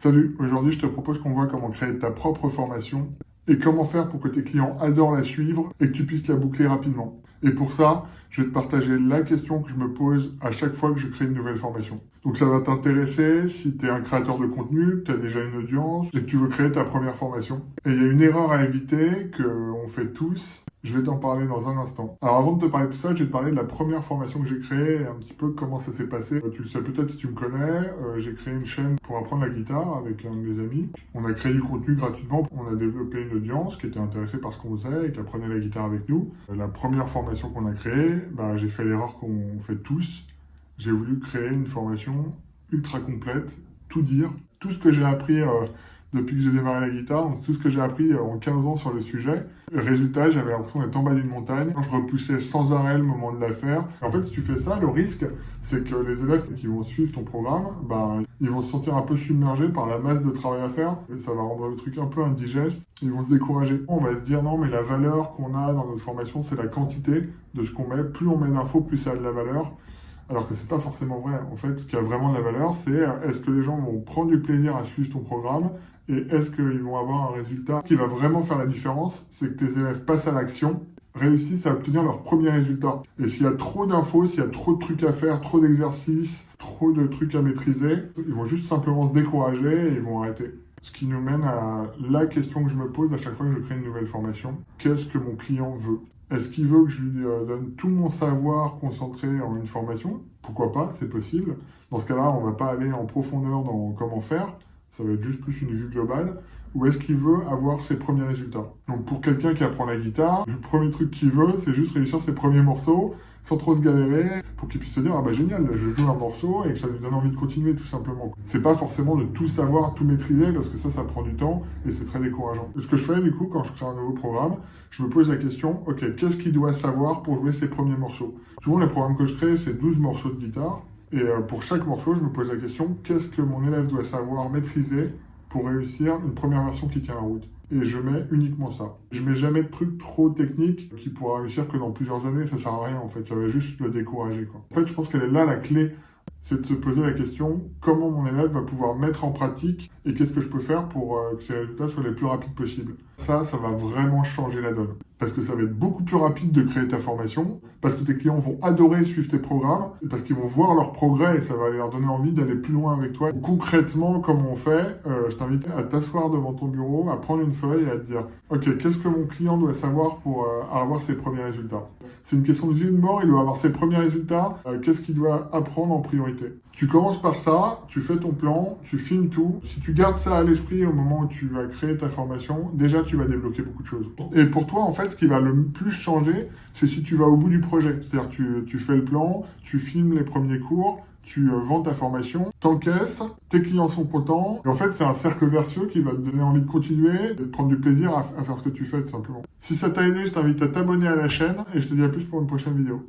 Salut, aujourd'hui je te propose qu'on voit comment créer ta propre formation et comment faire pour que tes clients adorent la suivre et que tu puisses la boucler rapidement. Et pour ça, je vais te partager la question que je me pose à chaque fois que je crée une nouvelle formation. Donc ça va t'intéresser si tu es un créateur de contenu, que tu as déjà une audience et que tu veux créer ta première formation. Et il y a une erreur à éviter qu'on fait tous. Je vais t'en parler dans un instant. Alors avant de te parler de tout ça, je vais te parler de la première formation que j'ai créée et un petit peu comment ça s'est passé. Tu le sais peut-être si tu me connais, j'ai créé une chaîne pour apprendre la guitare avec un de mes amis. On a créé du contenu gratuitement, on a développé une audience qui était intéressée par ce qu'on faisait et qui apprenait la guitare avec nous. La première formation qu'on a créée, j'ai fait l'erreur qu'on fait tous. J'ai voulu créer une formation ultra complète, tout dire, tout ce que j'ai appris depuis que j'ai démarré la guitare, tout ce que j'ai appris en 15 ans sur le sujet. Résultat, j'avais l'impression d'être en bas d'une montagne. Je repoussais sans arrêt le moment de la faire. En fait, si tu fais ça, le risque, c'est que les élèves qui vont suivre ton programme, ils vont se sentir un peu submergés par la masse de travail à faire. Et ça va rendre le truc un peu indigeste. Ils vont se décourager. On va se dire, non, mais la valeur qu'on a dans notre formation, c'est la quantité de ce qu'on met. Plus on met d'infos, plus ça a de la valeur. Alors que c'est pas forcément vrai. En fait, ce qui a vraiment de la valeur, c'est est-ce que les gens vont prendre du plaisir à suivre ton programme et est-ce qu'ils vont avoir un résultat. Ce qui va vraiment faire la différence, c'est que tes élèves passent à l'action, réussissent à obtenir leur premier résultat. Et s'il y a trop d'infos, s'il y a trop de trucs à faire, trop d'exercices, trop de trucs à maîtriser, ils vont juste simplement se décourager et ils vont arrêter. Ce qui nous mène à la question que je me pose à chaque fois que je crée une nouvelle formation. Qu'est-ce que mon client veut ? Est-ce qu'il veut que je lui donne tout mon savoir concentré en une formation ? Pourquoi pas, c'est possible. Dans ce cas-là, on ne va pas aller en profondeur dans comment faire. Ça va être juste plus une vue globale. Ou est-ce qu'il veut avoir ses premiers résultats ? Donc pour quelqu'un qui apprend la guitare, le premier truc qu'il veut, c'est juste réussir ses premiers morceaux sans trop se galérer pour qu'il puisse se dire « Ah bah génial, je joue un morceau » et que ça lui donne envie de continuer tout simplement. C'est pas forcément de tout savoir, tout maîtriser parce que ça prend du temps et c'est très décourageant. Ce que je fais du coup quand je crée un nouveau programme, je me pose la question « Ok, qu'est-ce qu'il doit savoir pour jouer ses premiers morceaux ?» Souvent les programmes que je crée, c'est 12 morceaux de guitare. Et pour chaque morceau, je me pose la question, qu'est-ce que mon élève doit savoir maîtriser pour réussir une première version qui tient la route ? Et je mets uniquement ça. Je mets jamais de trucs trop techniques qui pourra réussir que dans plusieurs années, ça sert à rien en fait, ça va juste le décourager quoi. En fait, je pense qu'elle est là la clé, c'est de se poser la question, comment mon élève va pouvoir mettre en pratique et qu'est-ce que je peux faire pour que ces résultats soient les plus rapides possibles. Ça va vraiment changer la donne. Parce que ça va être beaucoup plus rapide de créer ta formation, parce que tes clients vont adorer suivre tes programmes, parce qu'ils vont voir leur progrès et ça va leur donner envie d'aller plus loin avec toi. Concrètement, comment on fait ? Je t'invite à t'asseoir devant ton bureau, à prendre une feuille et à te dire « Ok, qu'est-ce que mon client doit savoir pour avoir ses premiers résultats ?» C'est une question de vie ou de mort, il doit avoir ses premiers résultats, qu'est-ce qu'il doit apprendre en priorité ? Tu commences par ça, tu fais ton plan, tu filmes tout. Si tu gardes ça à l'esprit au moment où tu vas créer ta formation, déjà tu vas débloquer beaucoup de choses. Et pour toi, en fait, ce qui va le plus changer, c'est si tu vas au bout du projet. C'est-à-dire tu fais le plan, tu filmes les premiers cours, tu vends ta formation, t'encaisses, tes clients sont contents. Et en fait, c'est un cercle vertueux qui va te donner envie de continuer, de prendre du plaisir à faire ce que tu fais, tout simplement. Si ça t'a aidé, je t'invite à t'abonner à la chaîne et je te dis à plus pour une prochaine vidéo.